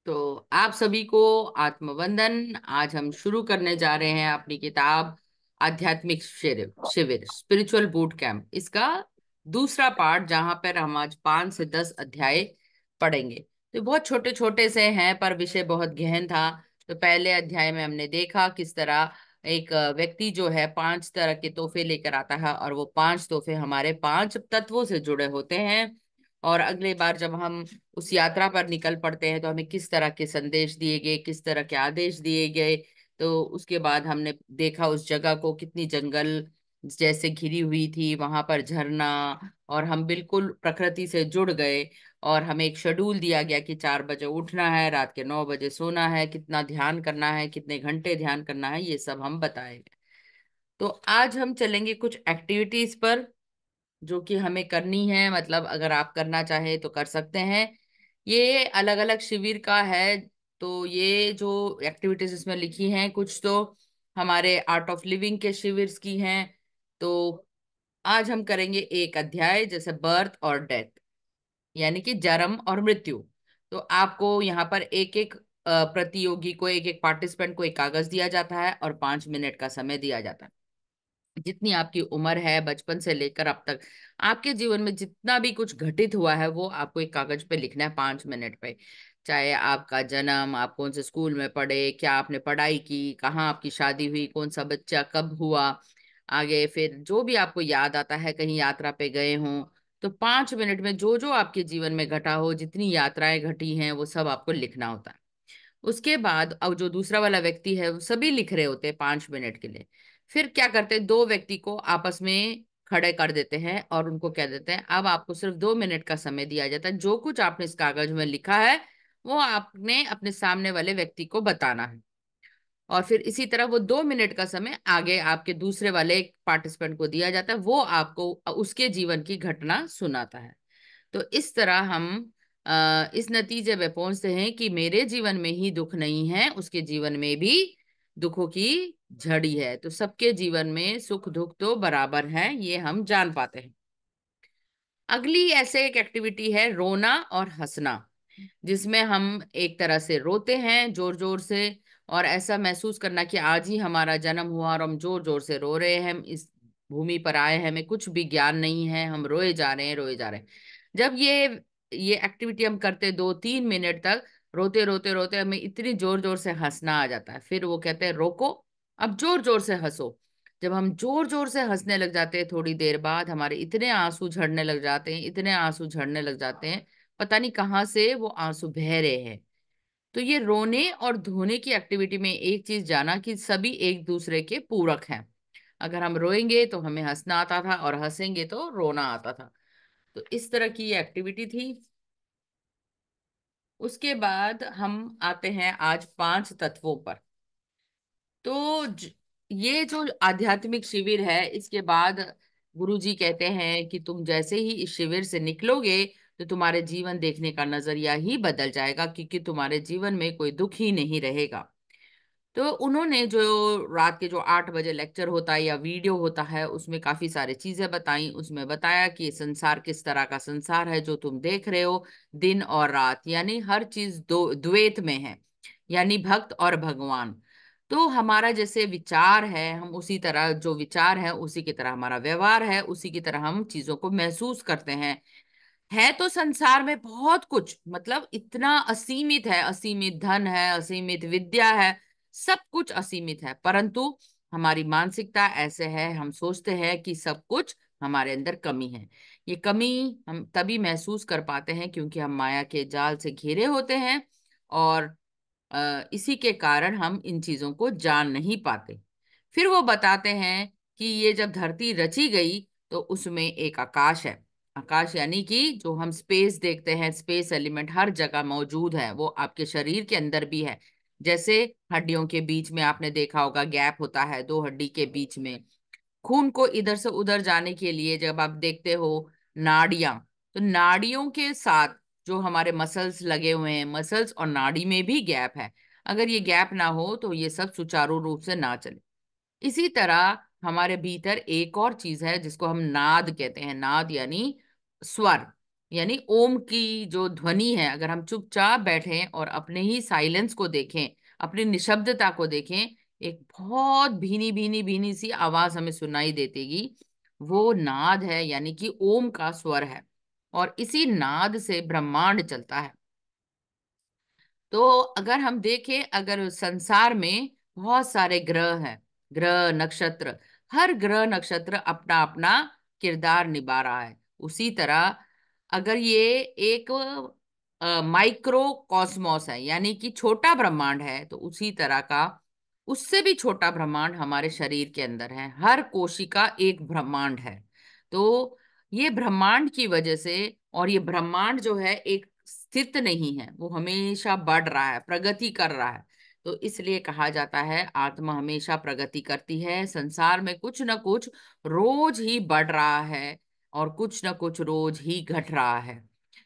तो आप सभी को आत्मवंदन। आज हम शुरू करने जा रहे हैं अपनी किताब आध्यात्मिक शिविर शिविर स्पिरिचुअल बूट कैंप, इसका दूसरा पार्ट, जहां पर हम आज 5 से 10 अध्याय पढ़ेंगे। तो बहुत छोटे छोटे से हैं पर विषय बहुत गहन था। तो पहले अध्याय में हमने देखा किस तरह एक व्यक्ति जो है 5 तरह के तोहफे लेकर आता है, और वो 5 तोहफे हमारे 5 तत्वों से जुड़े होते हैं। और अगले बार जब हम उस यात्रा पर निकल पड़ते हैं तो हमें किस तरह के संदेश दिए गए, किस तरह के आदेश दिए गए। तो उसके बाद हमने देखा उस जगह को कितनी जंगल जैसे घिरी हुई थी, वहां पर झरना, और हम बिल्कुल प्रकृति से जुड़ गए। और हमें एक शेड्यूल दिया गया कि 4 बजे उठना है, रात के 9 बजे सोना है, कितना ध्यान करना है, कितने घंटे ध्यान करना है, ये सब हम बताए गए। तो आज हम चलेंगे कुछ एक्टिविटीज पर जो कि हमें करनी है। मतलब अगर आप करना चाहे तो कर सकते हैं। ये अलग अलग शिविर का है। तो ये जो एक्टिविटीज इसमें लिखी हैं, कुछ तो हमारे आर्ट ऑफ लिविंग के शिविर की हैं। तो आज हम करेंगे एक अध्याय, जैसे बर्थ और डेथ, यानी कि जन्म और मृत्यु। तो आपको यहाँ पर एक एक प्रतियोगी को, एक एक पार्टिसिपेंट को एक कागज दिया जाता है और 5 मिनट का समय दिया जाता है। जितनी आपकी उम्र है, बचपन से लेकर अब तक आपके जीवन में जितना भी कुछ घटित हुआ है, वो आपको एक कागज पे लिखना है 5 मिनट पे। चाहे आपका जन्म, आप कौन से स्कूल में पढ़े, क्या आपने पढ़ाई की, कहाँ आपकी शादी हुई, कौन सा बच्चा कब हुआ, आगे फिर जो भी आपको याद आता है, कहीं यात्रा पे गए हों। तो 5 मिनट में जो जो आपके जीवन में घटा हो, जितनी यात्राएं घटी हैं, वो सब आपको लिखना होता है। उसके बाद अब जो दूसरा वाला व्यक्ति है, वो सभी लिख रहे होते हैं 5 मिनट के लिए। फिर क्या करते हैं, दो व्यक्ति को आपस में खड़े कर देते हैं और उनको कह देते हैं अब आपको सिर्फ 2 मिनट का समय दिया जाता है। जो कुछ आपने इस कागज में लिखा है वो आपने अपने सामने वाले व्यक्ति को बताना है। और फिर इसी तरह वो 2 मिनट का समय आगे आपके दूसरे वाले पार्टिसिपेंट को दिया जाता है, वो आपको उसके जीवन की घटना सुनाता है। तो इस तरह हम इस नतीजे पे पहुंचते हैं कि मेरे जीवन में ही दुख नहीं है, उसके जीवन में भी दुखों की झड़ी है। तो सबके जीवन में सुख दुख तो बराबर है, ये हम जान पाते हैं। अगली ऐसे एक एक्टिविटी है रोना और हंसना, जिसमें हम एक तरह से रोते हैं जोर जोर से, और ऐसा महसूस करना कि आज ही हमारा जन्म हुआ और हम जोर जोर से रो रहे हैं। हम इस भूमि पर आए हैं, हमें कुछ भी ज्ञान नहीं है, हम रोए जा रहे हैं, रोए जा रहे हैं। जब ये एक्टिविटी हम करते 2-3 मिनट तक, रोते रोते रोते हमें इतनी जोर जोर से हंसना आ जाता है। फिर वो कहते हैं रोको, अब जोर जोर से हंसो। जब हम जोर जोर से हंसने लग जाते हैं, थोड़ी देर बाद हमारे इतने आंसू झड़ने लग जाते हैं, इतने आंसू झड़ने लग जाते हैं, पता नहीं कहाँ से वो आंसू बह रहे हैं। तो ये रोने और धोने की एक्टिविटी में एक चीज जाना कि सभी एक दूसरे के पूरक हैं। अगर हम रोएंगे तो हमें हंसना आता था, और हंसेंगे तो रोना आता था। तो इस तरह की ये एक्टिविटी थी। उसके बाद हम आते हैं आज 5 तत्वों पर। तो ये जो आध्यात्मिक शिविर है, इसके बाद गुरुजी कहते हैं कि तुम जैसे ही इस शिविर से निकलोगे तो तुम्हारे जीवन देखने का नजरिया ही बदल जाएगा, क्योंकि तुम्हारे जीवन में कोई दुख ही नहीं रहेगा। तो उन्होंने जो रात के जो 8 बजे लेक्चर होता है या वीडियो होता है, उसमें काफी सारी चीजें बताई। उसमें बताया कि ये संसार किस तरह का संसार है जो तुम देख रहे हो, दिन और रात, यानी हर चीज दो द्वैत में है, यानी भक्त और भगवान। तो हमारा जैसे विचार है, हम उसी तरह जो विचार है उसी की तरह हमारा व्यवहार है, उसी की तरह हम चीजों को महसूस करते हैं। है तो संसार में बहुत कुछ, मतलब इतना असीमित है, असीमित धन है, असीमित विद्या है, सब कुछ असीमित है, परंतु हमारी मानसिकता ऐसे है, हम सोचते हैं कि सब कुछ हमारे अंदर कमी है। ये कमी हम तभी महसूस कर पाते हैं क्योंकि हम माया के जाल से घिरे होते हैं, और इसी के कारण हम इन चीजों को जान नहीं पाते। फिर वो बताते हैं कि ये जब धरती रची गई तो उसमें एक आकाश है। आकाश यानी कि जो हम स्पेस देखते हैं, स्पेस एलिमेंट हर जगह मौजूद है, वो आपके शरीर के अंदर भी है। जैसे हड्डियों के बीच में आपने देखा होगा गैप होता है, दो हड्डी के बीच में। खून को इधर से उधर जाने के लिए जब आप देखते हो नाड़ियां, तो नाड़ियों के साथ जो हमारे मसल्स लगे हुए हैं, मसल्स और नाड़ी में भी गैप है। अगर ये गैप ना हो तो ये सब सुचारू रूप से ना चले। इसी तरह हमारे भीतर एक और चीज है जिसको हम नाद कहते हैं। नाद यानी स्वर। यानी ओम की जो ध्वनि है, अगर हम चुपचाप बैठें और अपने ही साइलेंस को देखें, अपनी निशब्दता को देखें, एक बहुत भीनी भीनी भीनी सी आवाज हमें सुनाई देतीगी। वो नाद है, यानी कि ओम का स्वर है। और इसी नाद से ब्रह्मांड चलता है। तो अगर हम देखें, अगर संसार में बहुत सारे ग्रह हैं, ग्रह नक्षत्र, हर ग्रह नक्षत्र अपना अपना किरदार निभा रहा है। उसी तरह अगर ये एक माइक्रो कॉस्मोस है, यानी कि छोटा ब्रह्मांड है, तो उसी तरह का उससे भी छोटा ब्रह्मांड हमारे शरीर के अंदर है। हर कोशिका एक ब्रह्मांड है। तो ये ब्रह्मांड की वजह से, और ये ब्रह्मांड जो है एक स्थित नहीं है, वो हमेशा बढ़ रहा है, प्रगति कर रहा है। तो इसलिए कहा जाता है आत्मा हमेशा प्रगति करती है। संसार में कुछ ना कुछ रोज ही बढ़ रहा है और कुछ ना कुछ रोज ही घट रहा है।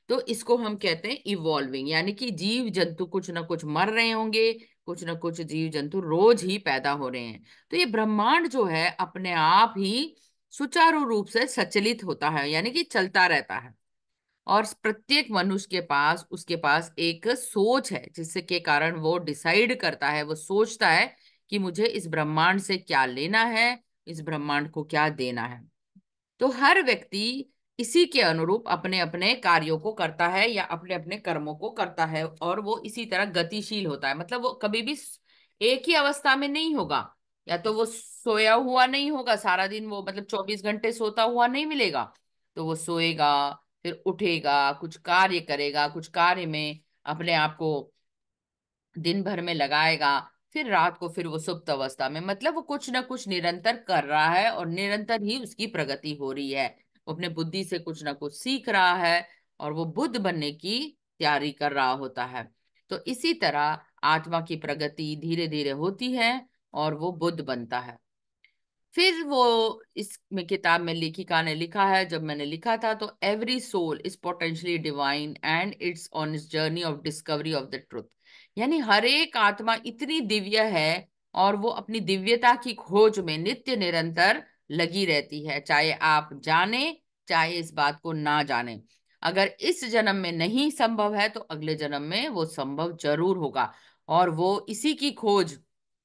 तो इसको हम कहते हैं इवॉल्विंग, यानी कि जीव जंतु कुछ ना कुछ मर रहे होंगे, कुछ ना कुछ जीव जंतु रोज ही पैदा हो रहे हैं। तो ये ब्रह्मांड जो है अपने आप ही सुचारू रूप से सचलित होता है, यानी कि चलता रहता है। और प्रत्येक मनुष्य के पास, उसके पास एक सोच है, जिसके कारण वो डिसाइड करता है, वो सोचता है कि मुझे इस ब्रह्मांड से क्या लेना है, इस ब्रह्मांड को क्या देना है। तो हर व्यक्ति इसी के अनुरूप अपने अपने कार्यों को करता है या अपने अपने कर्मों को करता है, और वो इसी तरह गतिशील होता है। मतलब वो कभी भी एक ही अवस्था में नहीं होगा। या तो वो सोया हुआ नहीं होगा सारा दिन, वो मतलब 24 घंटे सोता हुआ नहीं मिलेगा। तो वो सोएगा, फिर उठेगा, कुछ कार्य करेगा, कुछ कार्य में अपने आप को दिन भर में लगाएगा, फिर रात को फिर वो सुप्त अवस्था में, मतलब वो कुछ ना कुछ निरंतर कर रहा है और निरंतर ही उसकी प्रगति हो रही है। वो अपने बुद्धि से कुछ ना कुछ सीख रहा है और वो बुद्ध बनने की तैयारी कर रहा होता है। तो इसी तरह आत्मा की प्रगति धीरे धीरे होती है और वो बुद्ध बनता है। फिर वो इस में किताब में लेखिका ने लिखा है, जब मैंने लिखा था, तो every soul is potentially divine and it's on its journey of discovery of the truth. यानी हर एक आत्मा इतनी दिव्य है और वो अपनी दिव्यता की खोज में नित्य निरंतर लगी रहती है, चाहे आप जाने चाहे इस बात को ना जाने। अगर इस जन्म में नहीं संभव है तो अगले जन्म में वो संभव जरूर होगा। और वो इसी की खोज,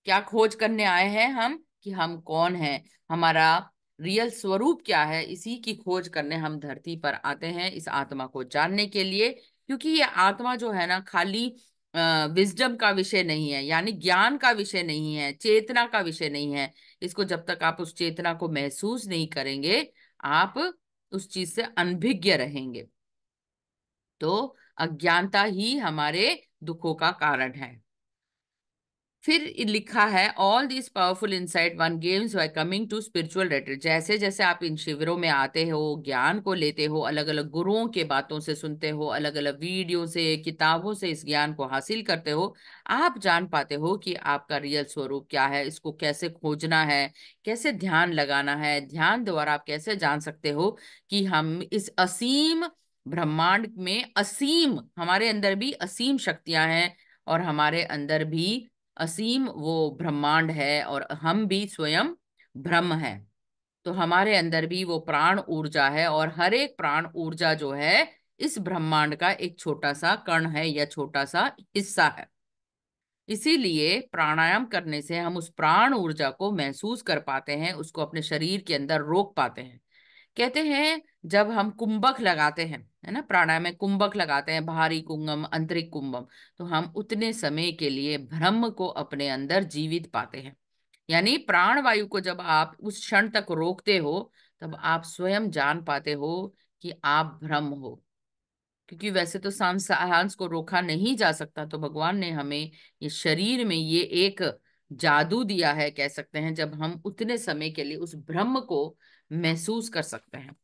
क्या खोज करने आए हैं हम, कि हम कौन हैं, हमारा रियल स्वरूप क्या है, इसी की खोज करने हम धरती पर आते हैं, इस आत्मा को जानने के लिए। क्योंकि ये आत्मा जो है ना, खाली विजडम का विषय नहीं है, यानी ज्ञान का विषय नहीं है, चेतना का विषय नहीं है। इसको जब तक आप उस चेतना को महसूस नहीं करेंगे, आप उस चीज से अनभिज्ञ रहेंगे। तो अज्ञानता ही हमारे दुखों का कारण है। फिर लिखा है, all this powerful insight one gains by coming to spiritual retreat. जैसे जैसे आप इन शिविरों में आते हो, ज्ञान को लेते हो, अलग अलग गुरुओं के बातों से सुनते हो, अलग अलग वीडियो से, किताबों से इस ज्ञान को हासिल करते हो, आप जान पाते हो कि आपका रियल स्वरूप क्या है, इसको कैसे खोजना है, कैसे ध्यान लगाना है। ध्यान द्वारा आप कैसे जान सकते हो कि हम इस असीम ब्रह्मांड में असीम, हमारे अंदर भी असीम शक्तियां हैं, और हमारे अंदर भी असीम वो ब्रह्मांड है, और हम भी स्वयं ब्रह्म है। तो हमारे अंदर भी वो प्राण ऊर्जा है, और हर एक प्राण ऊर्जा जो है इस ब्रह्मांड का एक छोटा सा कण है या छोटा सा हिस्सा है। इसीलिए प्राणायाम करने से हम उस प्राण ऊर्जा को महसूस कर पाते हैं, उसको अपने शरीर के अंदर रोक पाते हैं। कहते हैं जब हम कुंभक लगाते हैं, है ना, प्राणायाम में कुंभक लगाते हैं, बाहरी कुंभम आंतरिक कुंभम, तो हम उतने समय के लिए ब्रह्म को अपने अंदर जीवित पाते हैं। यानी प्राण वायु को जब आप उस क्षण तक रोकते हो, तब आप स्वयं जान पाते हो कि आप ब्रह्म हो। क्योंकि वैसे तो सांस को रोका नहीं जा सकता, तो भगवान ने हमें ये शरीर में ये एक जादू दिया है, कह सकते हैं, जब हम उतने समय के लिए उस ब्रह्म को महसूस कर सकते हैं।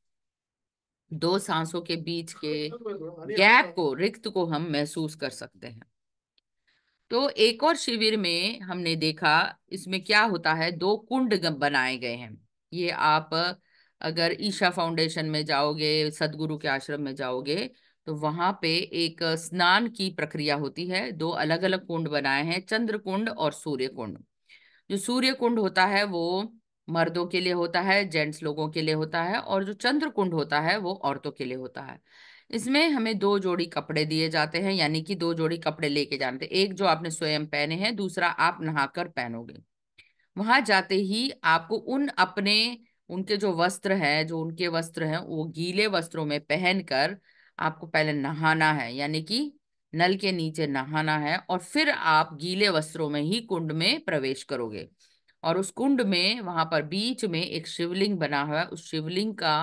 दो सांसों के बीच के गैप को, रिक्त को हम महसूस कर सकते हैं। तो एक और शिविर में हमने देखा, इसमें क्या होता है, दो कुंड बनाए गए हैं। ये आप अगर ईशा फाउंडेशन में जाओगे, सदगुरु के आश्रम में जाओगे, तो वहां पे एक स्नान की प्रक्रिया होती है। दो अलग अलग कुंड बनाए हैं, चंद्र कुंड और सूर्य कुंड। जो सूर्य कुंड होता है वो मर्दों के लिए होता है, जेंट्स लोगों के लिए होता है, और जो चंद्र कुंड होता है वो औरतों के लिए होता है। इसमें हमें दो जोड़ी कपड़े दिए जाते हैं, यानी कि दो जोड़ी कपड़े लेके जाने थे, एक जो आपने स्वयं पहने हैं, दूसरा आप नहाकर पहनोगे। वहां जाते ही आपको उन अपने उनके जो वस्त्र है, जो उनके वस्त्र हैं, वो गीले वस्त्रों में पहनकर आपको पहले नहाना है, यानी कि नल के नीचे नहाना है, और फिर आप गीले वस्त्रों में ही कुंड में प्रवेश करोगे। और उस कुंड में वहां पर बीच में एक शिवलिंग बना हुआ है, उस शिवलिंग का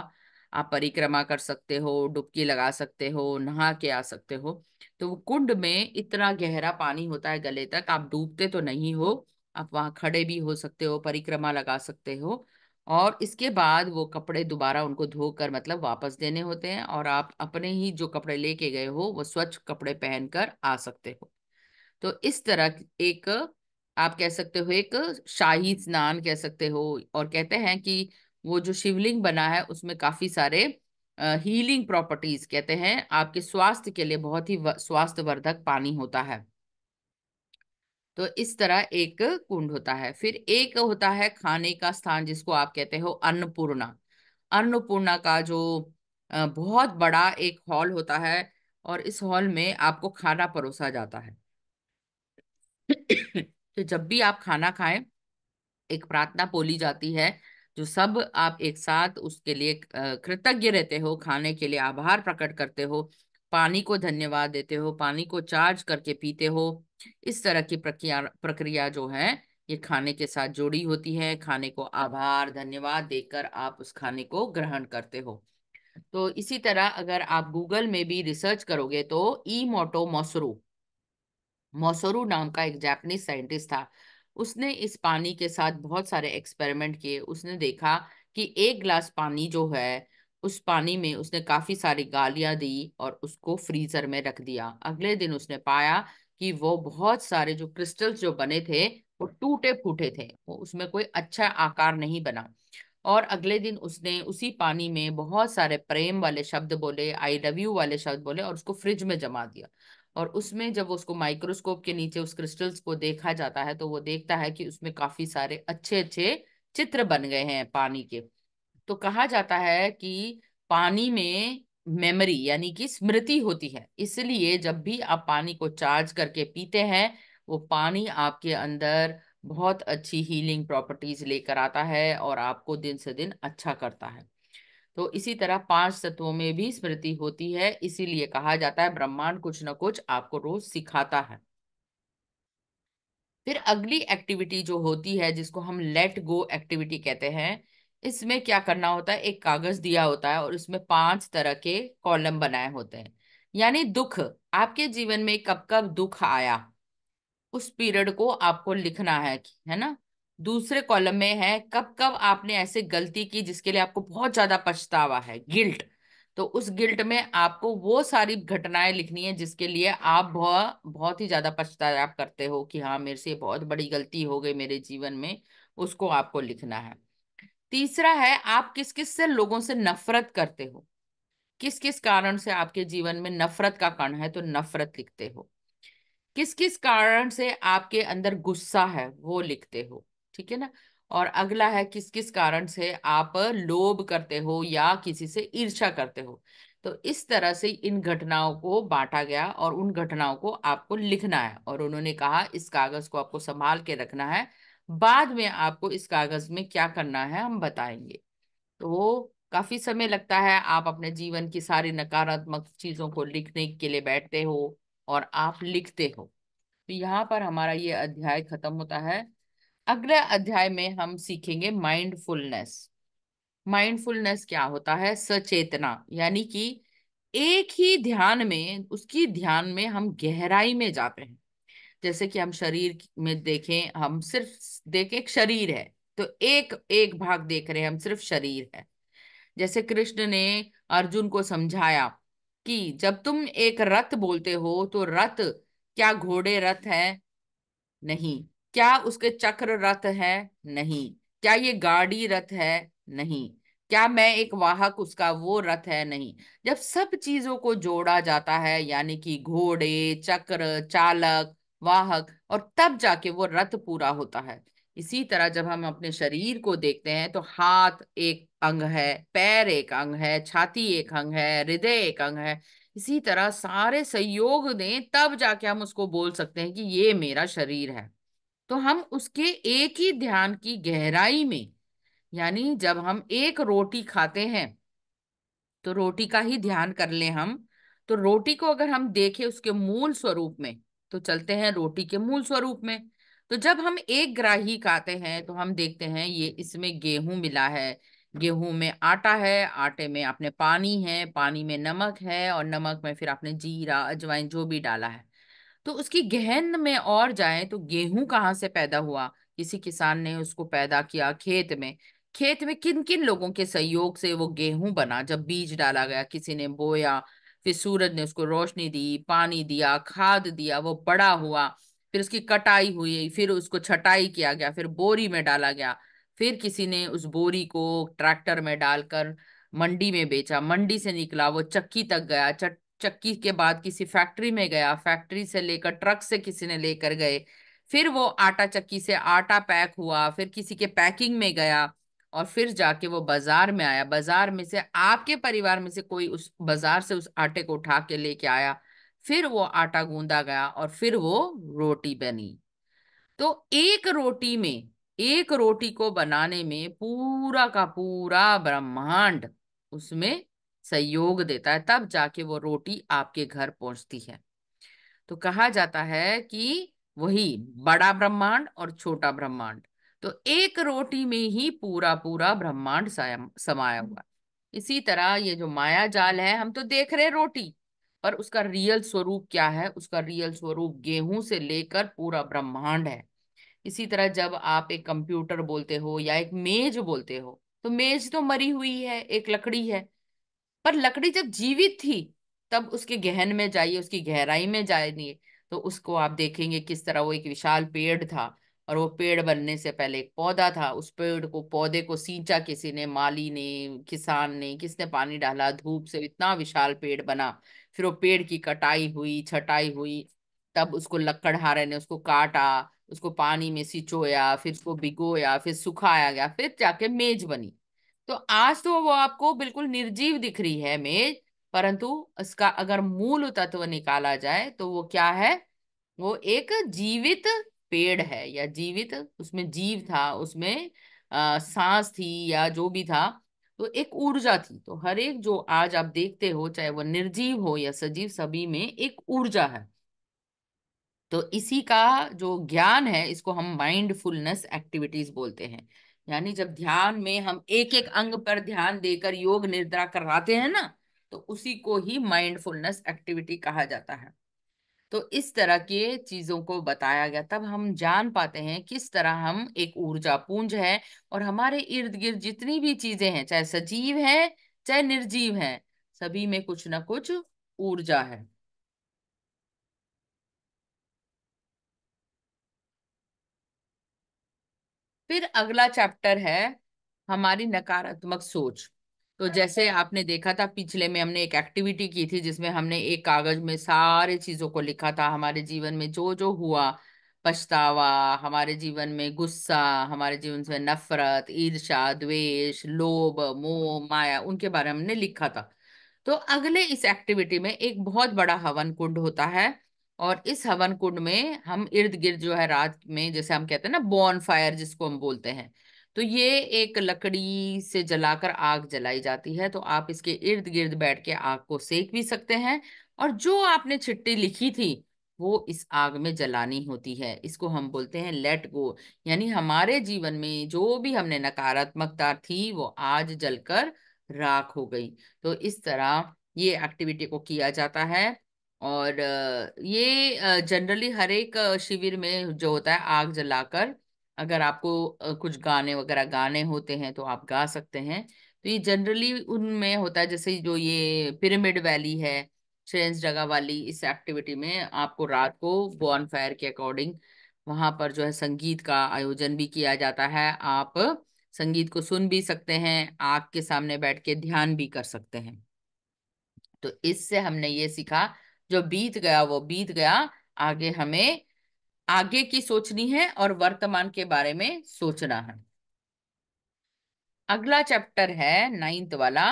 आप परिक्रमा कर सकते हो, डुबकी लगा सकते हो, नहा के आ सकते हो। तो वो कुंड में इतना गहरा पानी होता है गले तक, आप डूबते तो नहीं हो, आप वहां खड़े भी हो सकते हो, परिक्रमा लगा सकते हो। और इसके बाद वो कपड़े दोबारा उनको धोकर मतलब वापस देने होते हैं, और आप अपने ही जो कपड़े लेके गए हो वो स्वच्छ कपड़े पहनकर आ सकते हो। तो इस तरह एक, आप कह सकते हो एक शाही स्नान कह सकते हो। और कहते हैं कि वो जो शिवलिंग बना है उसमें काफी सारे हीलिंग प्रॉपर्टीज, कहते हैं आपके स्वास्थ्य के लिए बहुत ही स्वास्थ्यवर्धक पानी होता है। तो इस तरह एक कुंड होता है। फिर एक होता है खाने का स्थान, जिसको आप कहते हो अन्नपूर्णा। अन्नपूर्णा का जो बहुत बड़ा एक हॉल होता है, और इस हॉल में आपको खाना परोसा जाता है। तो जब भी आप खाना खाएं, एक प्रार्थना बोली जाती है, जो सब आप एक साथ उसके लिए कृतज्ञ रहते हो, खाने के लिए आभार प्रकट करते हो, पानी को धन्यवाद देते हो, पानी को चार्ज करके पीते हो। इस तरह की प्रक्रिया प्रक्रिया जो है, ये खाने के साथ जुड़ी होती है। खाने को आभार धन्यवाद देकर आप उस खाने को ग्रहण करते हो। तो इसी तरह अगर आप गूगल में भी रिसर्च करोगे तो इमोटो मोसरू, मोसोरू नाम का एक जापानीज साइंटिस्ट था। उसने इस पानी के साथ बहुत सारे एक्सपेरिमेंट किए। उसने देखा कि एक गिलास पानी जो है, उस पानी में उसने काफी सारी गालियां दी और उसको फ्रीजर में रख दिया। अगले दिन उसने पाया कि वो बहुत सारे जो क्रिस्टल्स जो बने थे वो टूटे फूटे थे, वो उसमें कोई अच्छा आकार नहीं बना। और अगले दिन उसने उसी पानी में बहुत सारे प्रेम वाले शब्द बोले, आई लव यू वाले शब्द बोले, और उसको फ्रिज में जमा दिया। और उसमें जब उसको माइक्रोस्कोप के नीचे उस क्रिस्टल्स को देखा जाता है, तो वो देखता है कि उसमें काफी सारे अच्छे अच्छे चित्र बन गए हैं पानी के। तो कहा जाता है कि पानी में मेमोरी यानी कि स्मृति होती है, इसलिए जब भी आप पानी को चार्ज करके पीते हैं, वो पानी आपके अंदर बहुत अच्छी हीलिंग प्रॉपर्टीज लेकर आता है और आपको दिन से दिन अच्छा करता है। तो इसी तरह पांच तत्वों में भी स्मृति होती है, इसीलिए कहा जाता है ब्रह्मांड कुछ न कुछ आपको रोज सिखाता है। फिर अगली एक्टिविटी जो होती है, जिसको हम लेट गो एक्टिविटी कहते हैं, इसमें क्या करना होता है, एक कागज दिया होता है और इसमें पांच तरह के कॉलम बनाए होते हैं। यानी दुख, आपके जीवन में कब कब दुख आया, उस पीरियड को आपको लिखना है ना। दूसरे कॉलम में है कब कब आपने ऐसे गलती की जिसके लिए आपको बहुत ज्यादा पछतावा है, गिल्ट। तो उस गिल्ट में आपको वो सारी घटनाएं लिखनी है जिसके लिए आप बहुत बहुत ही ज्यादा पछतावा करते हो कि हाँ मेरे से बहुत बड़ी गलती हो गई मेरे जीवन में, उसको आपको लिखना है। तीसरा है आप किस किस से लोगों से नफरत करते हो, किस किस कारण से आपके जीवन में नफरत का कण है, तो नफरत लिखते हो। किस किस कारण से आपके अंदर गुस्सा है वो लिखते हो, ठीक है ना। और अगला है किस किस कारण से आप लोभ करते हो या किसी से ईर्ष्या करते हो। तो इस तरह से इन घटनाओं को बांटा गया और उन घटनाओं को आपको लिखना है, और उन्होंने कहा इस कागज को आपको संभाल के रखना है, बाद में आपको इस कागज में क्या करना है हम बताएंगे। तो काफी समय लगता है, आप अपने जीवन की सारी नकारात्मक चीजों को लिखने के लिए बैठते हो और आप लिखते हो। तो यहाँ पर हमारा ये अध्याय खत्म होता है। अगले अध्याय में हम सीखेंगे माइंडफुलनेस। माइंडफुलनेस क्या होता है, सचेतना, यानी कि एक ही ध्यान में, उसकी ध्यान में हम गहराई में जाते हैं। जैसे कि हम शरीर में देखें, हम सिर्फ देखें एक शरीर है, तो एक एक भाग देख रहे हैं, हम सिर्फ शरीर है। जैसे कृष्ण ने अर्जुन को समझाया कि जब तुम एक रथ बोलते हो तो रथ, क्या घोड़े रथ है, नहीं। क्या उसके चक्र रथ है, नहीं। क्या ये गाड़ी रथ है, नहीं। क्या मैं एक वाहक उसका वो रथ है, नहीं। जब सब चीजों को जोड़ा जाता है, यानी कि घोड़े, चक्र, चालक, वाहक, और तब जाके वो रथ पूरा होता है। इसी तरह जब हम अपने शरीर को देखते हैं तो हाथ एक अंग है, पैर एक अंग है, छाती एक अंग है, हृदय एक अंग है। इसी तरह सारे सहयोग दें तब जाके हम उसको बोल सकते हैं कि ये मेरा शरीर है। तो हम उसके एक ही ध्यान की गहराई में, यानी जब हम एक रोटी खाते हैं तो रोटी का ही ध्यान कर लें हम, तो रोटी को अगर हम देखें उसके मूल स्वरूप में, तो चलते हैं रोटी के मूल स्वरूप में। तो जब हम एक ग्राही खाते हैं तो हम देखते हैं ये इसमें गेहूं मिला है, गेहूं में आटा है, आटे में आपने पानी है, पानी में नमक है, और नमक में फिर आपने जीरा अजवाइन जो भी डाला है। तो उसकी गहन में और जाएं तो गेहूं कहाँ से पैदा हुआ? किसी किसान ने उसको पैदा किया खेत में। खेत में किन किन लोगों के सहयोग से वो गेहूं बना? जब बीज डाला गया, किसी ने बोया, फिर सूरज ने उसको रोशनी दी, पानी दिया, खाद दिया, वो बड़ा हुआ, फिर उसकी कटाई हुई, फिर उसको छटाई किया गया, फिर बोरी में डाला गया, फिर किसी ने उस बोरी को ट्रैक्टर में डालकर मंडी में बेचा, मंडी से निकला वो चक्की तक गया, चक्की के बाद किसी फैक्ट्री में गया, फैक्ट्री से लेकर ट्रक से किसी ने लेकर गए, फिर वो आटा चक्की से आटा पैक हुआ, फिर किसी के पैकिंग में गया, और फिर जाके वो बाजार में आया, बाजार में से आपके परिवार में से कोई उस बाजार से उस आटे को उठा के लेके आया, फिर वो आटा गूंदा गया और फिर वो रोटी बनी। तो एक रोटी को बनाने में पूरा का पूरा ब्रह्मांड उसमें सहयोग देता है, तब जाके वो रोटी आपके घर पहुंचती है। तो कहा जाता है कि वही बड़ा ब्रह्मांड और छोटा ब्रह्मांड, तो एक रोटी में ही पूरा पूरा ब्रह्मांड समाया हुआ है। इसी तरह ये जो माया जाल है, हम तो देख रहे हैं रोटी, पर उसका रियल स्वरूप क्या है? उसका रियल स्वरूप गेहूं से लेकर पूरा ब्रह्मांड है। इसी तरह जब आप एक कंप्यूटर बोलते हो या एक मेज बोलते हो, तो मेज तो मरी हुई है, एक लकड़ी है, पर लकड़ी जब जीवित थी तब उसके गहन में जाइए, उसकी गहराई में जाइए, तो उसको आप देखेंगे किस तरह वो एक विशाल पेड़ था, और वो पेड़ बनने से पहले एक पौधा था, उस पौधे को सींचा किसी ने, माली ने, किसान ने, किसने पानी डाला, धूप से इतना विशाल पेड़ बना। फिर वो पेड़ की कटाई हुई, छटाई हुई, तब उसको लकड़हारे ने उसको काटा, उसको पानी में सिंचोया, फिर उसको भिगोया, फिर सुखाया गया, फिर जाके मेज बनी। तो आज तो वो आपको बिल्कुल निर्जीव दिख रही है मेज, परंतु इसका अगर मूल तत्व निकाला जाए तो वो क्या है? वो एक जीवित पेड़ है, या जीवित, उसमें जीव था, उसमें सांस थी या जो भी था, तो एक ऊर्जा थी। तो हर एक जो आज आप देखते हो, चाहे वो निर्जीव हो या सजीव, सभी में एक ऊर्जा है। तो इसी का जो ज्ञान है, इसको हम माइंडफुलनेस एक्टिविटीज बोलते हैं। यानी जब ध्यान में हम एक एक अंग पर ध्यान देकर योग निद्रा करवाते हैं ना, तो उसी को ही माइंडफुलनेस एक्टिविटी कहा जाता है। तो इस तरह के चीजों को बताया गया, तब हम जान पाते हैं किस तरह हम एक ऊर्जा पुंज है, और हमारे इर्द गिर्द जितनी भी चीजें हैं, चाहे सजीव है चाहे निर्जीव है, सभी में कुछ ना कुछ ऊर्जा है। फिर अगला चैप्टर है हमारी नकारात्मक सोच। तो जैसे आपने देखा था, पिछले में हमने एक एक्टिविटी की थी जिसमें हमने एक कागज में सारे चीजों को लिखा था, हमारे जीवन में जो जो हुआ, पछतावा, हमारे जीवन में गुस्सा, हमारे जीवन में नफरत, ईर्ष्या, द्वेष, लोभ, मोह, माया, उनके बारे में हमने लिखा था। तो अगले इस एक्टिविटी में एक बहुत बड़ा हवन कुंड होता है, और इस हवन कुंड में हम इर्द गिर्द जो है रात में, जैसे हम कहते हैं ना बॉन फायर जिसको हम बोलते हैं, तो ये एक लकड़ी से जलाकर आग जलाई जाती है। तो आप इसके इर्द गिर्द बैठ के आग को सेक भी सकते हैं, और जो आपने चिट्ठी लिखी थी वो इस आग में जलानी होती है। इसको हम बोलते हैं लेट गो। यानी हमारे जीवन में जो भी हमने नकारात्मकता थी वो आज जलकर राख हो गई। तो इस तरह ये एक्टिविटी को किया जाता है। और ये जनरली हर एक शिविर में जो होता है आग जलाकर, अगर आपको कुछ गाने वगैरह गाने होते हैं तो आप गा सकते हैं। तो ये जनरली उनमें होता है, जैसे जो ये पिरामिड वैली है, श्रेयस जगह वाली, इस एक्टिविटी में आपको रात को बॉन फायर के अकॉर्डिंग वहां पर जो है संगीत का आयोजन भी किया जाता है। आप संगीत को सुन भी सकते हैं, आग के सामने बैठ के ध्यान भी कर सकते हैं। तो इससे हमने ये सीखा, जो बीत गया वो बीत गया, आगे हमें आगे की सोचनी है और वर्तमान के बारे में सोचना है। अगला चैप्टर है नाइन्थ वाला।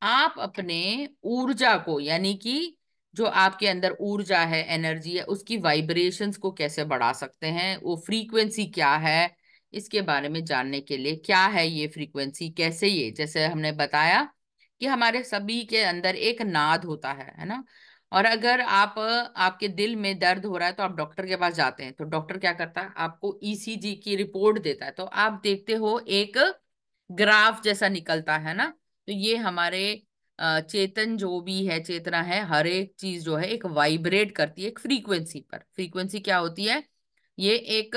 आप अपने ऊर्जा को, यानी कि जो आपके अंदर ऊर्जा है, एनर्जी है, उसकी वाइब्रेशंस को कैसे बढ़ा सकते हैं, वो फ्रीक्वेंसी क्या है, इसके बारे में जानने के लिए। क्या है ये फ्रीक्वेंसी, कैसे ये, जैसे हमने बताया कि हमारे सभी के अंदर एक नाद होता है ना। और अगर आपके दिल में दर्द हो रहा है तो आप डॉक्टर के पास जाते हैं, तो डॉक्टर क्या करता है, आपको ईसीजी की रिपोर्ट देता है, तो आप देखते हो एक ग्राफ जैसा निकलता है ना। तो ये हमारे चेतन जो भी है, चेतना है, हर एक चीज जो है एक वाइब्रेट करती है एक फ्रीक्वेंसी पर। फ्रीक्वेंसी क्या होती है, ये एक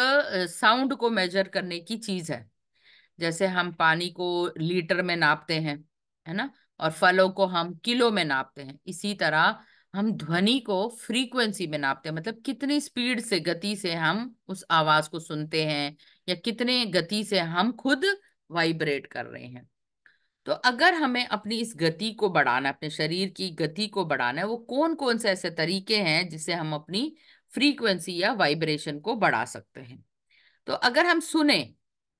साउंड को मेजर करने की चीज है। जैसे हम पानी को लीटर में नापते हैं, है ना, और फलों को हम किलो में नापते हैं, इसी तरह हम ध्वनि को फ्रीक्वेंसी में नापते हैं। मतलब कितनी स्पीड से, गति से हम उस आवाज को सुनते हैं, या कितने गति से हम खुद वाइब्रेट कर रहे हैं। तो अगर हमें अपनी इस गति को बढ़ाना, अपने शरीर की गति को बढ़ाना है, वो कौन कौन से ऐसे तरीके हैं जिससे हम अपनी फ्रीक्वेंसी या वाइब्रेशन को बढ़ा सकते हैं। तो अगर हम सुने,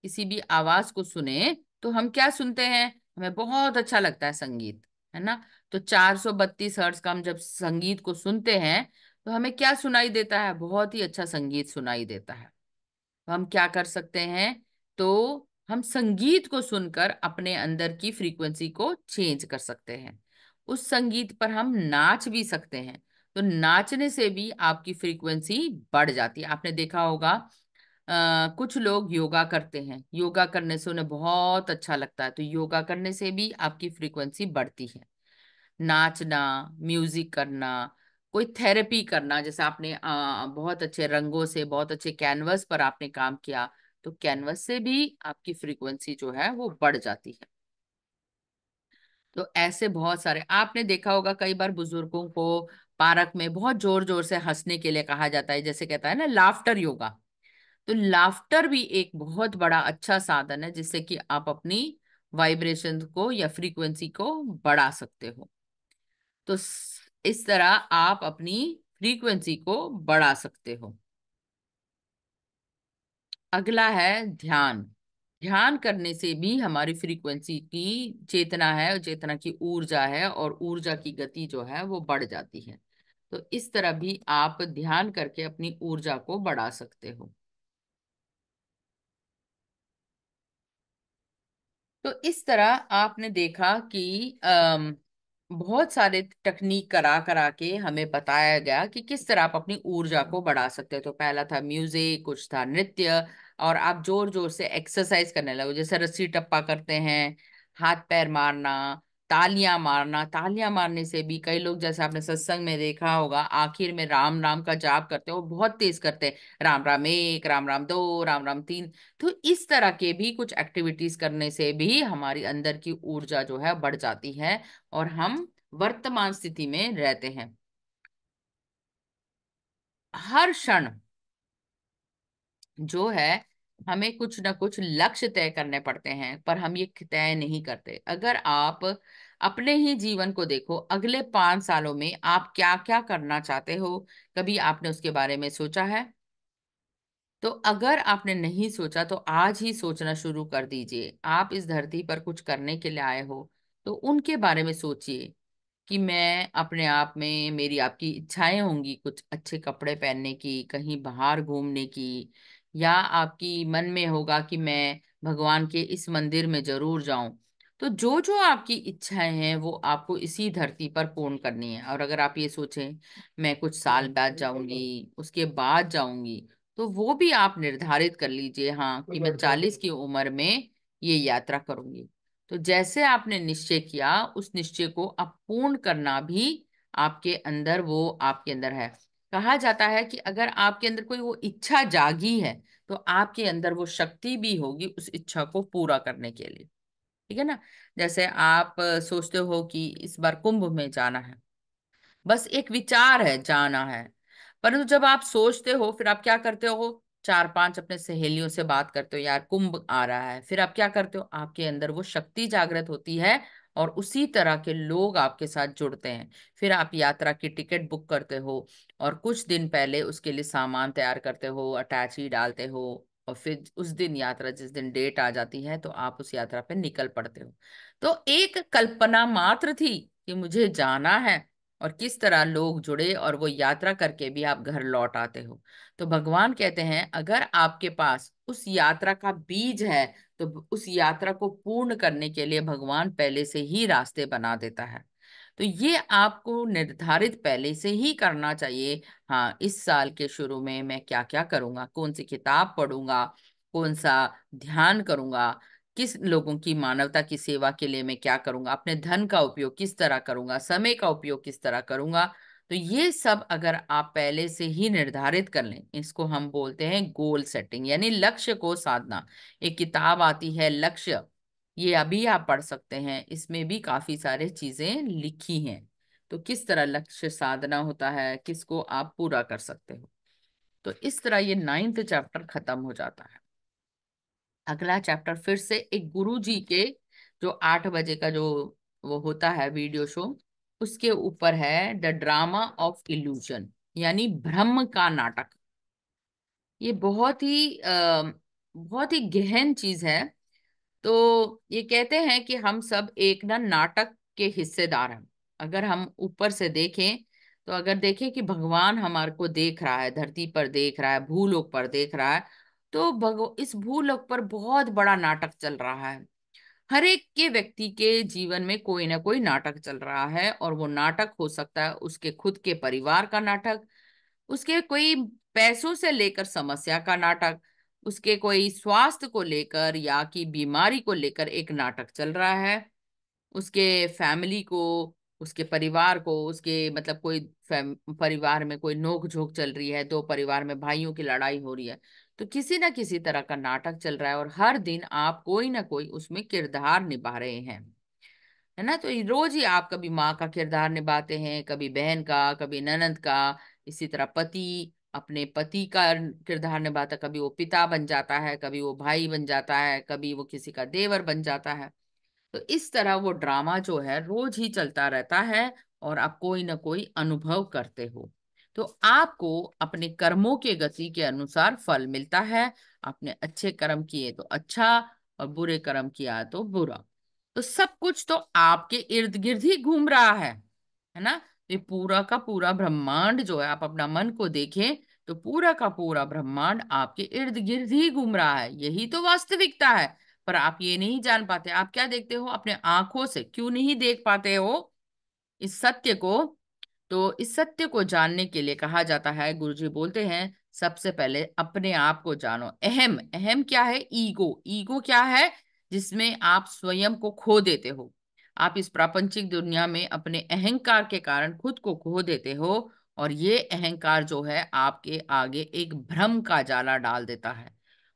किसी भी आवाज को सुने, तो हम क्या सुनते हैं, हमें बहुत अच्छा लगता है संगीत, है ना। तो 432 हर्ट्ज का हम जब संगीत को सुनते हैं, तो हमें क्या सुनाई देता है, बहुत ही अच्छा संगीत सुनाई देता है। तो हम क्या कर सकते हैं, तो हम संगीत को सुनकर अपने अंदर की फ्रीक्वेंसी को चेंज कर सकते हैं। उस संगीत पर हम नाच भी सकते हैं। तो नाचने से भी आपकी फ्रीक्वेंसी बढ़ जाती है। आपने देखा होगा कुछ लोग योगा करते हैं, योगा करने से उन्हें बहुत अच्छा लगता है, तो योगा करने से भी आपकी फ्रीक्वेंसी बढ़ती है। नाचना, म्यूजिक करना, कोई थेरेपी करना, जैसे आपने बहुत अच्छे रंगों से, बहुत अच्छे कैनवस पर आपने काम किया, तो कैनवस से भी आपकी फ्रीक्वेंसी जो है वो बढ़ जाती है। तो ऐसे बहुत सारे आपने देखा होगा, कई बार बुजुर्गों को पार्क में बहुत जोर जोर से हंसने के लिए कहा जाता है, जैसे कहता है ना लाफ्टर योगा। तो लाफ्टर भी एक बहुत बड़ा अच्छा साधन है जिससे कि आप अपनी वाइब्रेशन को या फ्रीक्वेंसी को बढ़ा सकते हो। तो इस तरह आप अपनी फ्रीक्वेंसी को बढ़ा सकते हो। अगला है ध्यान। ध्यान करने से भी हमारी फ्रीक्वेंसी की, चेतना है, चेतना की ऊर्जा है, और ऊर्जा की गति जो है वो बढ़ जाती है। तो इस तरह भी आप ध्यान करके अपनी ऊर्जा को बढ़ा सकते हो। तो इस तरह आपने देखा कि बहुत सारे टेक्निक करा करा के हमें बताया गया कि किस तरह आप अपनी ऊर्जा को बढ़ा सकते हो। तो पहला था म्यूजिक, कुछ था नृत्य, और आप जोर जोर से एक्सरसाइज करने लगो, जैसे रस्सी टप्पा करते हैं, हाथ पैर मारना, तालियां मारना। तालियां मारने से भी कई लोग, जैसे आपने सत्संग में देखा होगा, आखिर में राम नाम का जाप करते हैं, वो बहुत तेज करते हैं, राम राम एक, राम राम दो, राम राम तीन। तो इस तरह के भी कुछ एक्टिविटीज करने से भी हमारी अंदर की ऊर्जा जो है बढ़ जाती है, और हम वर्तमान स्थिति में रहते हैं। हर क्षण जो है हमें कुछ ना कुछ लक्ष्य तय करने पड़ते हैं, पर हम ये तय नहीं करते। अगर आप अपने ही जीवन को देखो, अगले 5 सालों में आप क्या क्या करना चाहते हो, कभी आपने उसके बारे में सोचा है? तो अगर आपने नहीं सोचा तो आज ही सोचना शुरू कर दीजिए। आप इस धरती पर कुछ करने के लिए आए हो, तो उनके बारे में सोचिए कि मैं अपने आप में, मेरी आपकी इच्छाएं होंगी कुछ अच्छे कपड़े पहनने की, कहीं बाहर घूमने की, या आपकी मन में होगा कि मैं भगवान के इस मंदिर में जरूर जाऊं। तो जो जो आपकी इच्छाएं हैं वो आपको इसी धरती पर पूर्ण करनी है। और अगर आप ये सोचें मैं कुछ साल बाद जाऊंगी, उसके बाद जाऊंगी, तो वो भी आप निर्धारित कर लीजिए, हाँ, कि मैं 40 की उम्र में ये यात्रा करूंगी। तो जैसे आपने निश्चय किया, उस निश्चय को आप पूर्ण करना भी आपके अंदर, वो आपके अंदर है। कहा जाता है कि अगर आपके अंदर कोई वो इच्छा जागी है, तो आपके अंदर वो शक्ति भी होगी उस इच्छा को पूरा करने के लिए। ठीक है ना। जैसे आप सोचते हो कि इस बार कुंभ में जाना है, बस एक विचार है, जाना है। परंतु जब आप सोचते हो, फिर आप क्या करते हो, 4-5 अपने सहेलियों से बात करते हो, यार कुंभ आ रहा है, फिर आप क्या करते हो, आपके अंदर वो शक्ति जागृत होती है, और उसी तरह के लोग आपके साथ जुड़ते हैं। फिर आप यात्रा की टिकट बुक करते हो और कुछ दिन पहले उसके लिए सामान तैयार करते हो, अटैची डालते हो, और फिर उस दिन यात्रा, जिस दिन डेट आ जाती है तो आप उस यात्रा पे निकल पड़ते हो। तो एक कल्पना मात्र थी कि मुझे जाना है, और किस तरह लोग जुड़े और वो यात्रा करके भी आप घर लौट आते हो। तो भगवान कहते हैं अगर आपके पास उस यात्रा का बीज है तो उस यात्रा को पूर्ण करने के लिए भगवान पहले से ही रास्ते बना देता है। तो ये आपको निर्धारित पहले से ही करना चाहिए। हाँ, इस साल के शुरू में मैं क्या क्या करूंगा, कौन सी किताब पढ़ूंगा, कौन सा ध्यान करूंगा, किस लोगों की मानवता की सेवा के लिए मैं क्या करूंगा, अपने धन का उपयोग किस तरह करूंगा, समय का उपयोग किस तरह करूंगा। तो ये सब अगर आप पहले से ही निर्धारित कर लें, इसको हम बोलते हैं गोल सेटिंग, यानी लक्ष्य को साधना। एक किताब आती है लक्ष्य, ये अभी आप पढ़ सकते हैं, इसमें भी काफी सारे चीजें लिखी हैं। तो किस तरह लक्ष्य साधना होता है, किसको आप पूरा कर सकते हो। तो इस तरह ये 9th चैप्टर खत्म हो जाता है। अगला चैप्टर फिर से एक गुरु जी के, जो 8 बजे का जो वो होता है वीडियो शो, उसके ऊपर है द ड्रामा ऑफ इल्यूजन, यानी भ्रम का नाटक। ये बहुत ही गहन चीज है। तो ये कहते हैं कि हम सब एक ना नाटक के हिस्सेदार हैं। अगर हम ऊपर से देखें, तो अगर देखें कि भगवान हमारे को देख रहा है, धरती पर देख रहा है, भूलोक पर देख रहा है, तो इस भूलोक पर बहुत बड़ा नाटक चल रहा है। हर एक के व्यक्ति के जीवन में कोई ना कोई नाटक चल रहा है, और वो नाटक हो सकता है उसके खुद के परिवार का नाटक, उसके कोई पैसों से लेकर समस्या का नाटक, उसके कोई स्वास्थ्य को लेकर या कि बीमारी को लेकर एक नाटक चल रहा है, उसके फैमिली को, उसके परिवार को, उसके मतलब कोई परिवार में कोई नोक झोंक चल रही है, दो परिवार में भाइयों की लड़ाई हो रही है। तो किसी ना किसी तरह का नाटक चल रहा है, और हर दिन आप कोई ना कोई उसमें किरदार निभा रहे हैं, है ना। तो ये रोज ही आप कभी माँ का किरदार निभाते हैं, कभी बहन का, कभी ननद का। इसी तरह पति अपने पति का किरदार निभाता, कभी वो पिता बन जाता है, कभी वो भाई बन जाता है, कभी वो किसी का देवर बन जाता है। तो इस तरह वो ड्रामा जो है रोज ही चलता रहता है, और आप कोई ना कोई अनुभव करते हो। तो आपको अपने कर्मों के गति के अनुसार फल मिलता है। आपने अच्छे कर्म किए तो अच्छा, और बुरे कर्म किया तो बुरा। तो सब कुछ तो आपके इर्द गिर्द ही घूम रहा है ना। ये पूरा का पूरा ब्रह्मांड जो है, आप अपना मन को देखें तो पूरा का पूरा ब्रह्मांड आपके इर्द गिर्द ही घूम रहा है, यही तो वास्तविकता है। पर आप ये नहीं जान पाते। आप क्या देखते हो अपने आंखों से, क्यों नहीं देख पाते हो इस सत्य को। तो इस सत्य को जानने के लिए कहा जाता है, गुरुजी बोलते हैं सबसे पहले अपने आप को जानो। अहम, अहम क्या है? ईगो। ईगो क्या है? जिसमें आप स्वयं को खो देते हो। आप इस प्रापंचिक दुनिया में अपने अहंकार के कारण खुद को खो देते हो, और ये अहंकार जो है आपके आगे एक भ्रम का जाला डाल देता है।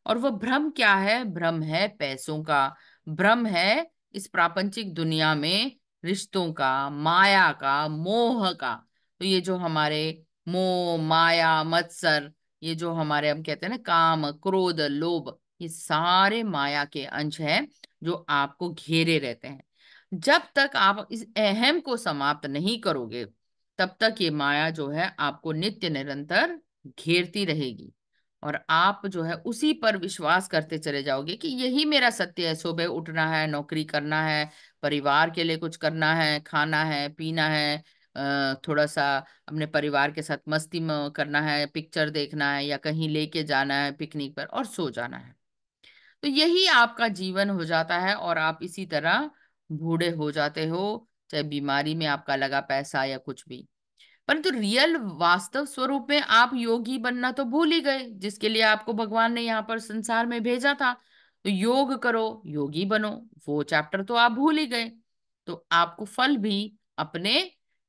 और वो भ्रम क्या है? भ्रम है पैसों का, भ्रम है इस प्रापंचिक दुनिया में रिश्तों का, माया का, मोह का। तो ये जो हमारे मोह, माया, मत्सर, ये जो हमारे हम कहते हैं ना काम, क्रोध, लोभ, ये सारे माया के अंश हैं जो आपको घेरे रहते हैं। जब तक आप इस अहम को समाप्त नहीं करोगे, तब तक ये माया जो है आपको नित्य निरंतर घेरती रहेगी, और आप जो है उसी पर विश्वास करते चले जाओगे कि यही मेरा सत्य है। सुबह उठना है, नौकरी करना है, परिवार के लिए कुछ करना है, खाना है, पीना है, थोड़ा सा अपने परिवार के साथ मस्ती में करना है, पिक्चर देखना है, या कहीं लेके जाना है पिकनिक पर, और सो जाना है। तो यही आपका जीवन हो जाता है, और आप इसी तरह बूढ़े हो जाते हो, चाहे बीमारी में आपका लगा पैसा या कुछ भी। परंतु रियल वास्तव स्वरूप में आप योगी बनना तो भूल ही गए, जिसके लिए आपको भगवान ने यहाँ पर संसार में भेजा था। तो योग करो, योगी बनो, वो चैप्टर तो आप भूल ही गए। तो आपको फल भी अपने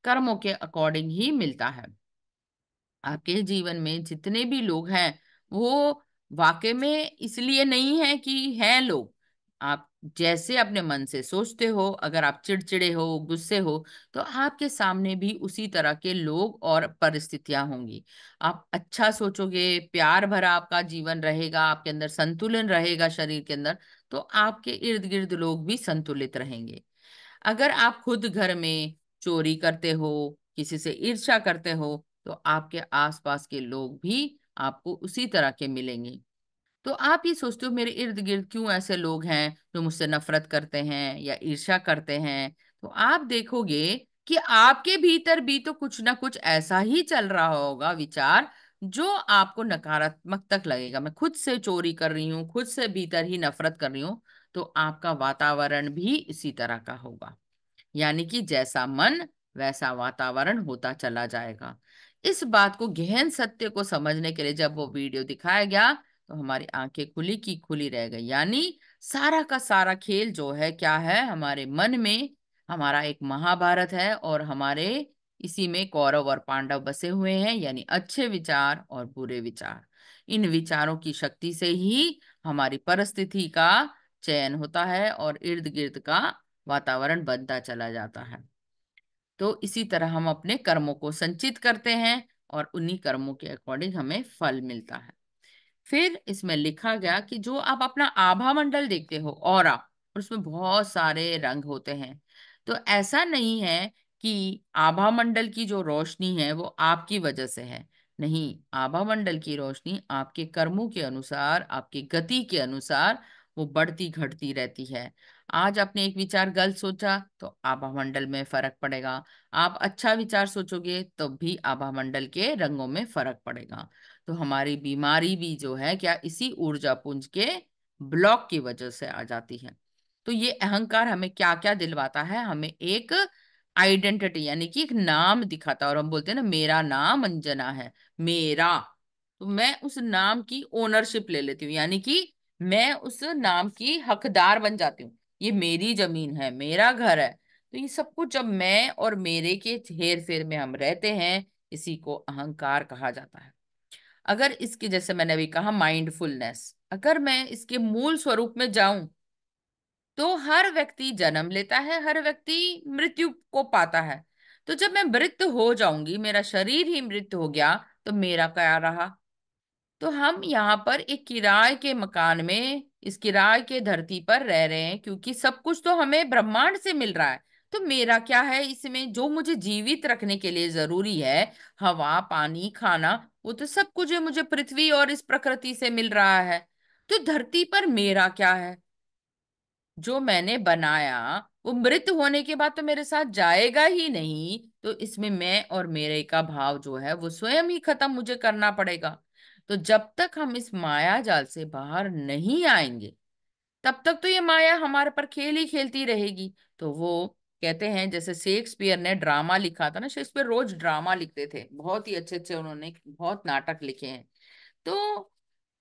कर्मों के अकॉर्डिंग ही मिलता है। आपके जीवन में जितने भी लोग हैं, वो वाकई में इसलिए नहीं है कि हैं लोग। आप जैसे अपने मन से सोचते हो, अगर आप चिड़चिड़े हो, गुस्से हो, तो आपके सामने भी उसी तरह के लोग और परिस्थितियां होंगी। आप अच्छा सोचोगे, प्यार भरा आपका जीवन रहेगा, आपके अंदर संतुलन रहेगा शरीर के अंदर, तो आपके इर्द गिर्द लोग भी संतुलित रहेंगे। अगर आप खुद घर में चोरी करते हो, किसी से ईर्ष्या करते हो, तो आपके आसपास के लोग भी आपको उसी तरह के मिलेंगे। तो आप ये सोचते हो मेरे इर्द गिर्द क्यों ऐसे लोग हैं जो मुझसे नफरत करते हैं या ईर्ष्या करते हैं, तो आप देखोगे कि आपके भीतर भी तो कुछ ना कुछ ऐसा ही चल रहा होगा विचार, जो आपको नकारात्मक तक लगेगा। मैं खुद से चोरी कर रही हूँ, खुद से भीतर ही नफरत कर रही हूँ, तो आपका वातावरण भी इसी तरह का होगा। यानी कि जैसा मन वैसा वातावरण होता चला जाएगा। इस बात को, गहन सत्य को समझने के लिए जब वो वीडियो दिखाया गया, तो हमारी आंखें खुली की खुली रह गई। यानी सारा का सारा खेल जो है क्या है, हमारे मन में हमारा एक महाभारत है, और हमारे इसी में कौरव और पांडव बसे हुए हैं, यानी अच्छे विचार और बुरे विचार। इन विचारों की शक्ति से ही हमारी परिस्थिति का चयन होता है और इर्द गिर्द का वातावरण बनता चला जाता है। तो इसी तरह हम अपने कर्मों को संचित करते हैं और उन्हीं कर्मों के अकॉर्डिंग हमें फल मिलता है। फिर इसमें लिखा गया कि जो आप अपना आभा मंडल देखते हो, ऑरा, और उसमें बहुत सारे रंग होते हैं, तो ऐसा नहीं है कि आभा मंडल की जो रोशनी है वो आपकी वजह से है। नहीं, आभा मंडल की रोशनी आपके कर्मों के अनुसार, आपकी गति के अनुसार वो बढ़ती घटती रहती है। आज आपने एक विचार गलत सोचा तो आभा मंडल में फर्क पड़ेगा, आप अच्छा विचार सोचोगे तो भी आभा मंडल के रंगों में फर्क पड़ेगा। तो हमारी बीमारी भी जो है क्या, इसी ऊर्जा पुंज के ब्लॉक की वजह से आ जाती है। तो ये अहंकार हमें क्या क्या दिलवाता है, हमें एक आइडेंटिटी यानी कि एक नाम दिखाता है, और हम बोलते हैं ना मेरा नाम अंजना है, मेरा, तो मैं उस नाम की ओनरशिप ले लेती हूँ, यानी कि मैं उस नाम की हकदार बन जाती हूँ। ये मेरी जमीन है, मेरा घर है। तो ये सब कुछ जब मैं और मेरे के हेर फेर में हम रहते हैं, इसी को अहंकार कहा जाता है। अगर इसके, जैसे मैंने अभी कहा माइंडफुलनेस, अगर मैं इसके मूल स्वरूप में जाऊं, तो हर व्यक्ति जन्म लेता है, हर व्यक्ति मृत्यु को पाता है। तो जब मैं मृत हो जाऊंगी, मेरा शरीर ही मृत हो गया, तो मेरा क्या रहा। तो हम यहाँ पर एक किराए के मकान में, इस किराए के धरती पर रह रहे हैं, क्योंकि सब कुछ तो हमें ब्रह्मांड से मिल रहा है। तो मेरा क्या है इसमें, जो मुझे जीवित रखने के लिए जरूरी है, हवा पानी खाना, वो तो सब कुछ है मुझे पृथ्वी और इस प्रकृति से मिल रहा है। तो धरती पर मेरा क्या है, जो मैंने बनाया वो मृत होने के बाद तो मेरे साथ जाएगा ही नहीं। तो इसमें मैं और मेरे का भाव जो है वो स्वयं ही खत्म मुझे करना पड़ेगा। तो जब तक हम इस माया जाल से बाहर नहीं आएंगे, तब तक तो ये माया हमारे पर खेल ही खेलती रहेगी। तो वो कहते हैं, जैसे शेक्सपियर ने ड्रामा लिखा था ना, शेक्सपियर रोज ड्रामा लिखते थे, बहुत ही अच्छे अच्छे उन्होंने बहुत नाटक लिखे हैं। तो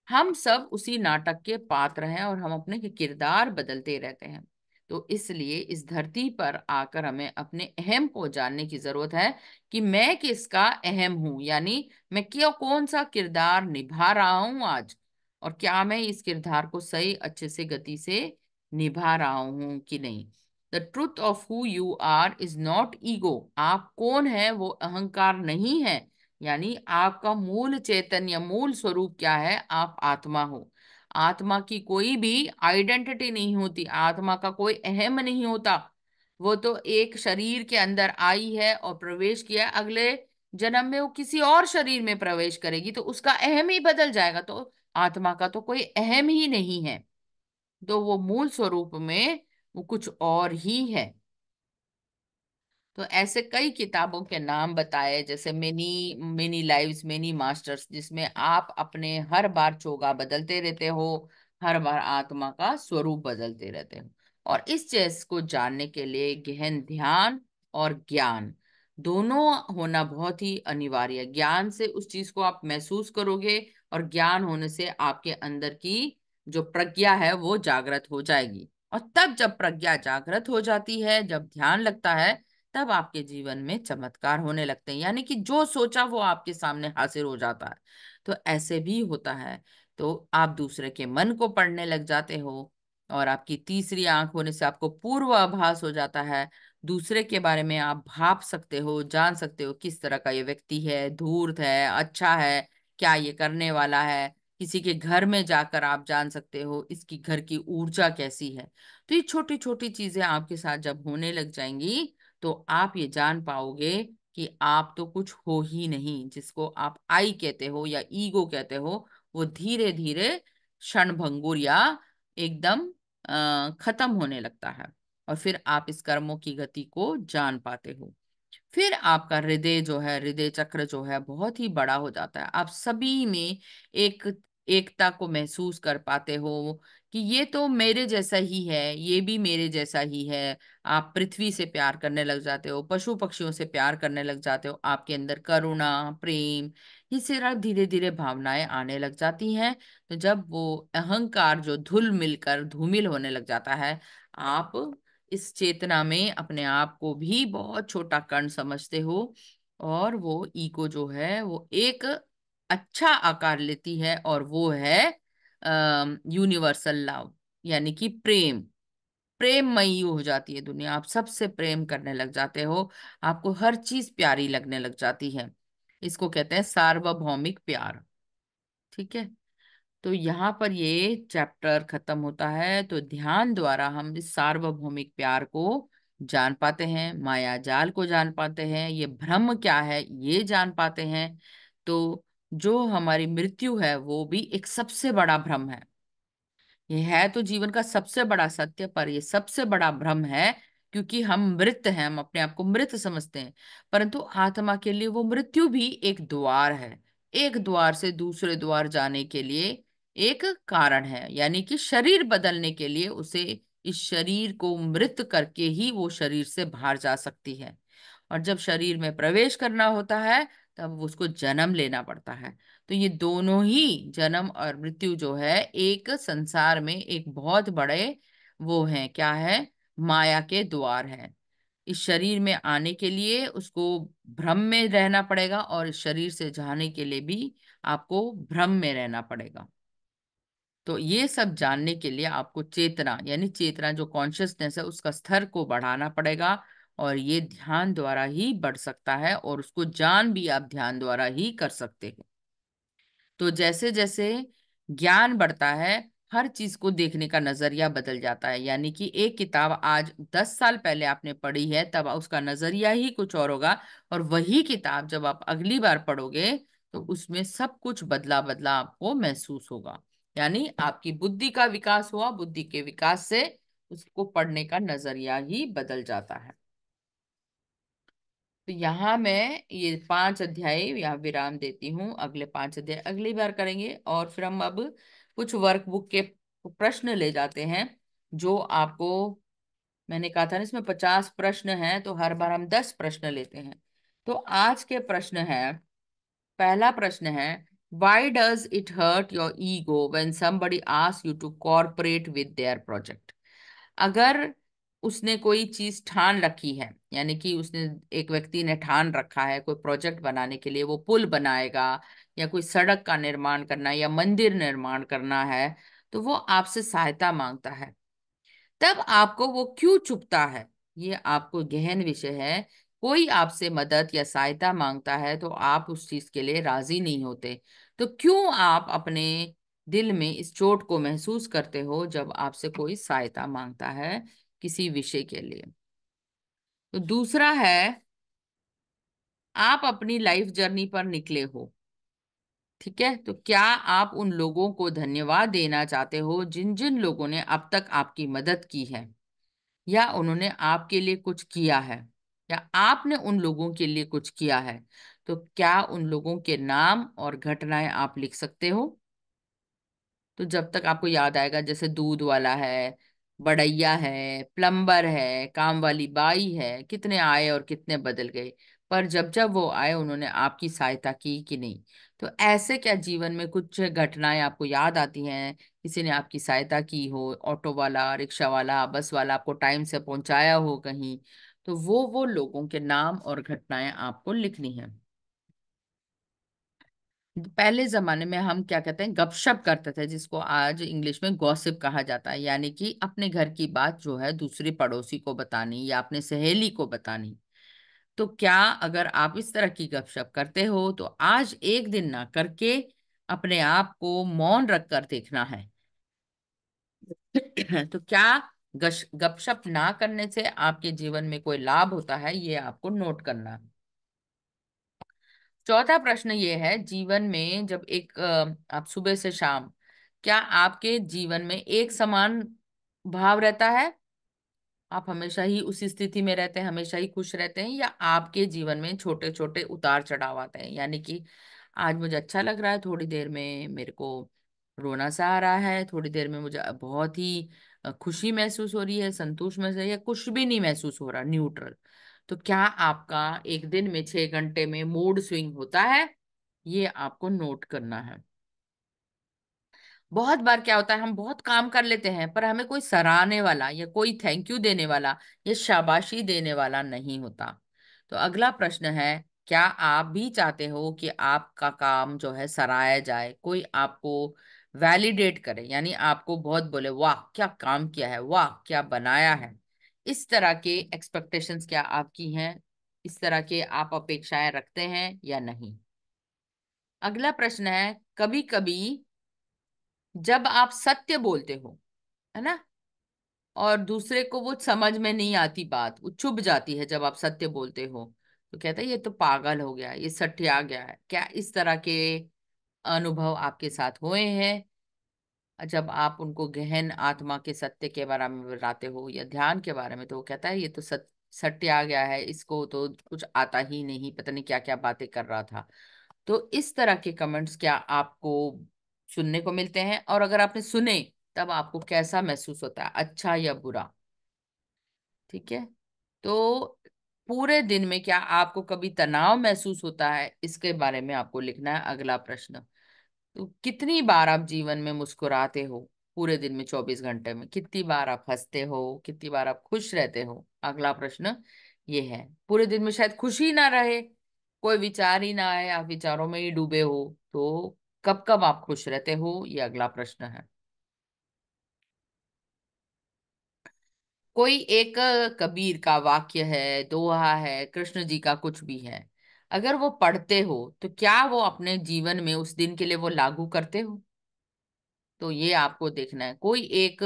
हम सब उसी नाटक के पात्र हैं और हम अपने किरदार बदलते रहते हैं। तो इसलिए इस धरती पर आकर हमें अपने अहम को जानने की जरूरत है, कि मैं किसका अहम हूं, यानी मैं क्या कौन सा किरदार निभा रहा हूं आज, और क्या मैं इस किरदार को सही अच्छे से गति से निभा रहा हूं कि नहीं। The truth of who you are is not ego, आप कौन है वो अहंकार नहीं है। यानी आपका मूल चैतन्य, मूल स्वरूप क्या है, आप आत्मा हो। आत्मा की कोई भी आइडेंटिटी नहीं होती, आत्मा का कोई अहम नहीं होता। वो तो एक शरीर के अंदर आई है और प्रवेश किया है, अगले जन्म में वो किसी और शरीर में प्रवेश करेगी तो उसका अहम ही बदल जाएगा। तो आत्मा का तो कोई अहम ही नहीं है, तो वो मूल स्वरूप में वो कुछ और ही है। तो ऐसे कई किताबों के नाम बताए, जैसे many many lives many masters, जिसमें आप अपने हर बार चोगा बदलते रहते हो, हर बार आत्मा का स्वरूप बदलते रहते हो। और इस चीज को जानने के लिए गहन ध्यान और ज्ञान दोनों होना बहुत ही अनिवार्य है। ज्ञान से उस चीज को आप महसूस करोगे, और ज्ञान होने से आपके अंदर की जो प्रज्ञा है वो जागृत हो जाएगी। और तब जब प्रज्ञा जागृत हो जाती है, जब ध्यान लगता है, तब आपके जीवन में चमत्कार होने लगते हैं, यानी कि जो सोचा वो आपके सामने हासिल हो जाता है। तो ऐसे भी होता है। तो आप दूसरे के मन को पढ़ने लग जाते हो, और आपकी तीसरी आंख होने से आपको पूर्व आभास हो जाता है। दूसरे के बारे में आप भाप सकते हो, जान सकते हो किस तरह का ये व्यक्ति है, धूर्त है, अच्छा है, क्या ये करने वाला है। किसी के घर में जाकर आप जान सकते हो इसकी घर की ऊर्जा कैसी है। तो ये छोटी छोटी चीजें आपके साथ जब होने लग जाएंगी तो आप ये जान पाओगे कि आप तो कुछ हो ही नहीं। जिसको आप आई कहते हो या ईगो कहते हो, वो धीरे धीरे क्षणभंगुर या एकदम खत्म होने लगता है। और फिर आप इस कर्मों की गति को जान पाते हो। फिर आपका हृदय जो है, हृदय चक्र जो है, बहुत ही बड़ा हो जाता है। आप सभी में एक एकता को महसूस कर पाते हो कि ये तो मेरे जैसा ही है, ये भी मेरे जैसा ही है। आप पृथ्वी से प्यार करने लग जाते हो, पशु पक्षियों से प्यार करने लग जाते हो। आपके अंदर करुणा, प्रेम, ये सारा धीरे धीरे भावनाएं आने लग जाती हैं। तो जब वो अहंकार जो धुल मिलकर धूमिल होने लग जाता है, आप इस चेतना में अपने आप को भी बहुत छोटा कण समझते हो। और वो ईगो जो है वो एक अच्छा आकार लेती है, और वो है यूनिवर्सल लव, यानी कि प्रेम। प्रेममयी हो जाती है दुनिया, आप सबसे प्रेम करने लग जाते हो। आपको हर चीज प्यारी लगने लग जाती है। इसको कहते हैं सार्वभौमिक प्यार। ठीक है। तो यहाँ पर ये चैप्टर खत्म होता है। तो ध्यान द्वारा हम इस सार्वभौमिक प्यार को जान पाते हैं, माया जाल को जान पाते हैं, ये भ्रम क्या है ये जान पाते हैं। तो जो हमारी मृत्यु है वो भी एक सबसे बड़ा भ्रम है। ये है तो जीवन का सबसे बड़ा सत्य, पर ये सबसे बड़ा भ्रम है। क्योंकि हम मृत हैं, हम अपने आप को मृत समझते हैं। परंतु आत्मा के लिए वो मृत्यु भी एक द्वार है। एक द्वार से दूसरे द्वार जाने के लिए एक कारण है, यानी कि शरीर बदलने के लिए उसे इस शरीर को मृत करके ही वो शरीर से बाहर जा सकती है। और जब शरीर में प्रवेश करना होता है तब उसको जन्म लेना पड़ता है। तो ये दोनों ही जन्म और मृत्यु जो है एक संसार में एक बहुत बड़े वो हैं, क्या है, माया के द्वार हैं। इस शरीर में आने के लिए उसको भ्रम में रहना पड़ेगा, और इस शरीर से जाने के लिए भी आपको भ्रम में रहना पड़ेगा। तो ये सब जानने के लिए आपको चेतना, यानी चेतना जो कॉन्शियसनेस है उसका स्तर को बढ़ाना पड़ेगा। और ये ध्यान द्वारा ही बढ़ सकता है, और उसको जान भी आप ध्यान द्वारा ही कर सकते हो। तो जैसे जैसे ज्ञान बढ़ता है, हर चीज को देखने का नजरिया बदल जाता है। यानी कि एक किताब आज 10 साल पहले आपने पढ़ी है, तब उसका नजरिया ही कुछ और होगा। और वही किताब जब आप अगली बार पढ़ोगे तो उसमें सब कुछ बदला बदला आपको महसूस होगा। यानी आपकी बुद्धि का विकास हुआ, बुद्धि के विकास से उसको पढ़ने का नजरिया ही बदल जाता है। तो यहाँ मैं ये 5 अध्याय यहाँ विराम देती हूँ। अगले 5 अध्याय अगली बार करेंगे, और फिर हम अब कुछ वर्कबुक के प्रश्न ले जाते हैं। जो आपको, मैंने कहा था ना इसमें 50 प्रश्न हैं, तो हर बार हम 10 प्रश्न लेते हैं। तो आज के प्रश्न है, पहला प्रश्न है, why does it hurt your ego when somebody asks you to cooperate with their project? अगर उसने कोई चीज ठान रखी है, यानी कि उसने, एक व्यक्ति ने ठान रखा है कोई प्रोजेक्ट बनाने के लिए, वो पुल बनाएगा या कोई सड़क का निर्माण करना या मंदिर निर्माण करना है, तो वो आपसे सहायता मांगता है, तब आपको वो क्यों चुभता है? ये आपको गहन विषय है। कोई आपसे मदद या सहायता मांगता है तो आप उस चीज के लिए राजी नहीं होते। तो क्यों आप अपने दिल में इस चोट को महसूस करते हो जब आपसे कोई सहायता मांगता है किसी विषय के लिए? तो दूसरा है, आप अपनी लाइफ जर्नी पर निकले हो, ठीक है, तो क्या आप उन लोगों को धन्यवाद देना चाहते हो जिन जिन लोगों ने अब तक आपकी मदद की है, या उन्होंने आपके लिए कुछ किया है, या आपने उन लोगों के लिए कुछ किया है? तो क्या उन लोगों के नाम और घटनाएं आप लिख सकते हो? तो जब तक आपको याद आएगा, जैसे दूध वाला है, बढ़ैया है, प्लम्बर है, काम वाली बाई है, कितने आए और कितने बदल गए, पर जब जब वो आए उन्होंने आपकी सहायता की कि नहीं? तो ऐसे क्या जीवन में कुछ घटनाएं आपको याद आती हैं, किसी ने आपकी सहायता की हो, ऑटो वाला, रिक्शा वाला, बस वाला आपको टाइम से पहुंचाया हो कहीं? तो वो लोगों के नाम और घटनाएं आपको लिखनी है। पहले जमाने में हम क्या कहते हैं, गपशप करते थे, जिसको आज इंग्लिश में गॉसिप कहा जाता है, यानी कि अपने घर की बात जो है दूसरी पड़ोसी को बतानी या अपने सहेली को बतानी। तो क्या अगर आप इस तरह की गपशप करते हो तो आज एक दिन ना करके अपने आप को मौन रखकर देखना है। तो क्या गपशप ना करने से आपके जीवन में कोई लाभ होता है, ये आपको नोट करना है। चौथा प्रश्न ये है, जीवन में जब एक आप सुबह से शाम, क्या आपके जीवन में एक समान भाव रहता है? आप हमेशा ही उसी स्थिति में रहते हैं, हमेशा ही खुश रहते हैं, या आपके जीवन में छोटे छोटे उतार चढ़ाव आते हैं? यानी कि आज मुझे अच्छा लग रहा है, थोड़ी देर में मेरे को रोना सा आ रहा है, थोड़ी देर में मुझे बहुत ही खुशी महसूस हो रही है, संतोष महसूस हो रही है, कुछ भी नहीं महसूस हो रहा, न्यूट्रल। तो क्या आपका एक दिन में 6 घंटे में मूड स्विंग होता है? ये आपको नोट करना है। बहुत बार क्या होता है, हम बहुत काम कर लेते हैं पर हमें कोई सराहने वाला या कोई थैंक यू देने वाला या शाबाशी देने वाला नहीं होता। तो अगला प्रश्न है, क्या आप भी चाहते हो कि आपका काम जो है सराहा जाए, कोई आपको वैलिडेट करे, यानी आपको बहुत बोले वाह क्या काम किया है, वाह क्या बनाया है। इस तरह के एक्सपेक्टेशंस क्या आपकी हैं? इस तरह के आप अपेक्षाएं रखते हैं या नहीं? अगला प्रश्न है, कभी कभी जब आप सत्य बोलते हो, है ना, और दूसरे को वो समझ में नहीं आती, बात वो चुभ जाती है जब आप सत्य बोलते हो, तो कहता है ये तो पागल हो गया, ये सठिया गया है। क्या इस तरह के अनुभव आपके साथ हुए हैं? जब आप उनको गहन आत्मा के सत्य के बारे में बताते हो या ध्यान के बारे में, तो वो कहता है ये तो सत्य आ गया है, इसको तो कुछ आता ही नहीं, पता नहीं क्या क्या बातें कर रहा था। तो इस तरह के कमेंट्स क्या आपको सुनने को मिलते हैं? और अगर आपने सुने, तब आपको कैसा महसूस होता है, अच्छा या बुरा? ठीक है। तो पूरे दिन में क्या आपको कभी तनाव महसूस होता है, इसके बारे में आपको लिखना है। अगला प्रश्न, तो कितनी बार आप जीवन में मुस्कुराते हो? पूरे दिन में 24 घंटे में कितनी बार आप हंसते हो, कितनी बार आप खुश रहते हो? अगला प्रश्न ये है, पूरे दिन में शायद खुशी ना रहे, कोई विचार ही ना आए, आप विचारों में ही डूबे हो, तो कब कब आप खुश रहते हो? ये अगला प्रश्न है। कोई एक कबीर का वाक्य है, दोहा है, कृष्ण जी का कुछ भी है, अगर वो पढ़ते हो तो क्या वो अपने जीवन में उस दिन के लिए वो लागू करते हो? तो ये आपको देखना है। कोई एक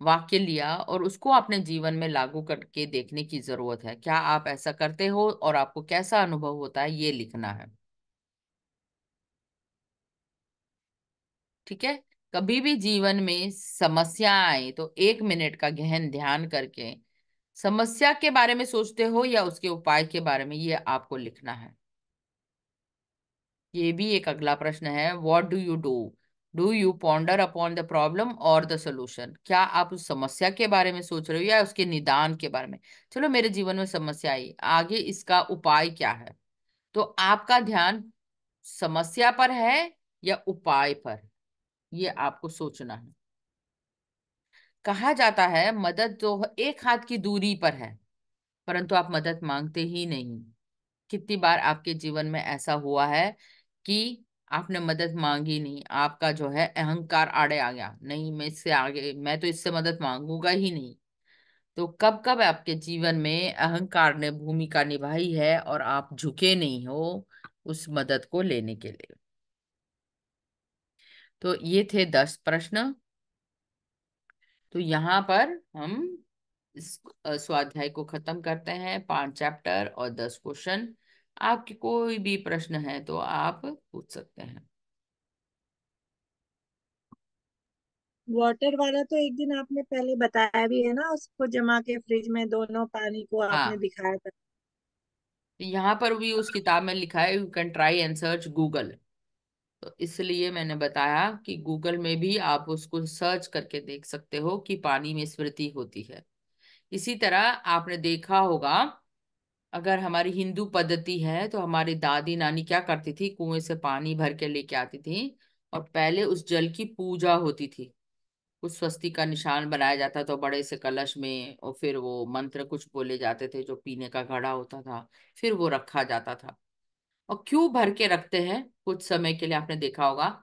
वाक्य लिया और उसको अपने जीवन में लागू करके देखने की जरूरत है। क्या आप ऐसा करते हो और आपको कैसा अनुभव होता है, ये लिखना है। ठीक है। कभी भी जीवन में समस्या आए तो 1 मिनट का गहन ध्यान करके समस्या के बारे में सोचते हो या उसके उपाय के बारे में, ये आपको लिखना है। ये भी एक अगला प्रश्न है, what do you ponder upon the problem और द सोल्यूशन? क्या आप उस समस्या के बारे में सोच रहे हो या उसके निदान के बारे में? चलो मेरे जीवन में समस्या आई, आगे इसका उपाय क्या है? तो आपका ध्यान समस्या पर है या उपाय पर, ये आपको सोचना है। कहा जाता है मदद तो एक हाथ की दूरी पर है, परंतु आप मदद मांगते ही नहीं। कितनी बार आपके जीवन में ऐसा हुआ है कि आपने मदद मांगी नहीं, आपका जो है अहंकार आड़े आ गया, नहीं मैं इससे आगे, मैं तो इससे मदद मांगूंगा ही नहीं। तो कब कब आपके जीवन में अहंकार ने भूमिका निभाई है और आप झुके नहीं हो उस मदद को लेने के लिए? तो ये थे 10 प्रश्न। तो यहाँ पर हम इस स्वाध्याय को खत्म करते हैं, 5 चैप्टर और 10 क्वेश्चन। आपके कोई भी प्रश्न है तो आप पूछ सकते हैं। वाटर वाला तो एक दिन आपने पहले बताया भी है ना, उसको जमा के फ्रिज में दोनों पानी को आपने हाँ, दिखाया था। यहाँ पर भी उस किताब में लिखा है, you can try and search Google. तो इसलिए मैंने बताया कि गूगल में भी आप उसको सर्च करके देख सकते हो कि पानी में स्मृति होती है। इसी तरह आपने देखा होगा, अगर हमारी हिंदू पद्धति है तो हमारी दादी नानी क्या करती थी, कुएं से पानी भर के लेके आती थी और पहले उस जल की पूजा होती थी। कुछ स्वस्ति का निशान बनाया जाता तो बड़े से कलश में, और फिर वो मंत्र कुछ बोले जाते थे, जो पीने का घड़ा होता था, फिर वो रखा जाता था। और क्यों भर के रखते हैं कुछ समय के लिए, आपने देखा होगा,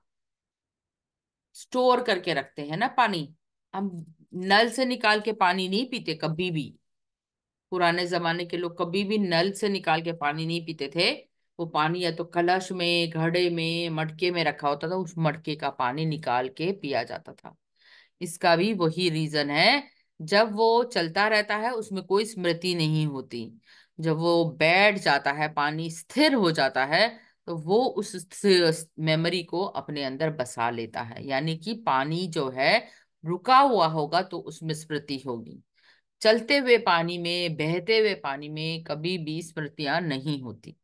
स्टोर करके रखते हैं ना पानी। हम नल से निकाल के पानी नहीं पीते कभी भी। पुराने जमाने के लोग कभी भी नल से निकाल के पानी नहीं पीते थे, वो पानी या तो कलश में, घड़े में, मटके में रखा होता था, उस मटके का पानी निकाल के पिया जाता था। इसका भी वही रीजन है, जब वो चलता रहता है उसमें कोई स्मृति नहीं होती। जब वो बैठ जाता है, पानी स्थिर हो जाता है, तो वो उस मेमोरी को अपने अंदर बसा लेता है। यानी कि पानी जो है रुका हुआ होगा तो उसमें स्मृति होगी। चलते हुए पानी में, बहते हुए पानी में कभी भी स्मृतियां नहीं होती।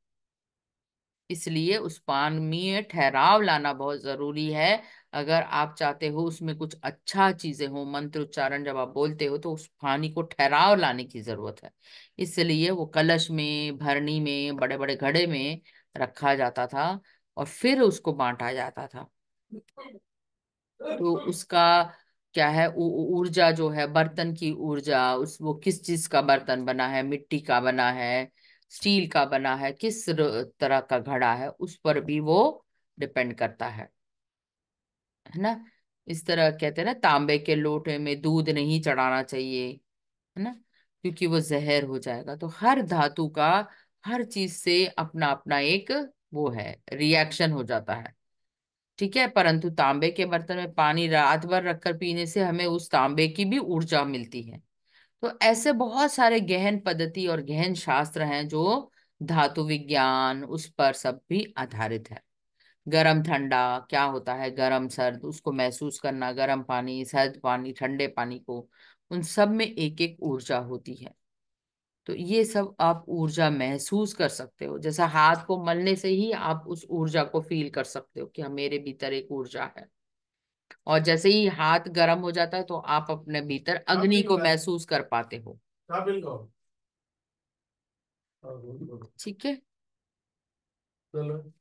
इसलिए उस पान में ठहराव लाना बहुत जरूरी है। अगर आप चाहते हो उसमें कुछ अच्छा चीजें हो, मंत्र उच्चारण जब आप बोलते हो, तो उस पानी को ठहराव लाने की जरूरत है। इसलिए वो कलश में, भरनी में, बड़े बड़े घड़े में रखा जाता था और फिर उसको बांटा जाता था। तो उसका क्या है, ऊर्जा जो है, बर्तन की ऊर्जा, उस वो किस चीज का बर्तन बना है, मिट्टी का बना है, स्टील का बना है, किस तरह का घड़ा है, उस पर भी वो डिपेंड करता है ना। इस तरह कहते हैं ना, तांबे के लोटे में दूध नहीं चढ़ाना चाहिए, है ना, क्योंकि वो जहर हो जाएगा। तो हर धातु का हर चीज से अपना अपना एक वो है, रिएक्शन हो जाता है। ठीक है, परंतु तांबे के बर्तन में पानी रात भर रखकर पीने से हमें उस तांबे की भी ऊर्जा मिलती है। तो ऐसे बहुत सारे गहन पद्धति और गहन शास्त्र हैं जो धातु विज्ञान उस पर सब भी आधारित है। गरम ठंडा क्या होता है, गरम सर्द उसको महसूस करना, गरम पानी, सर्द पानी, ठंडे पानी को, उन सब में एक एक ऊर्जा होती है। तो ये सब आप ऊर्जा महसूस कर सकते हो। जैसा हाथ को मलने से ही आप उस ऊर्जा को फील कर सकते हो कि हाँ, मेरे भीतर एक ऊर्जा है। और जैसे ही हाथ गर्म हो जाता है तो आप अपने भीतर अग्नि को महसूस कर पाते हो। ठीक है। चलो।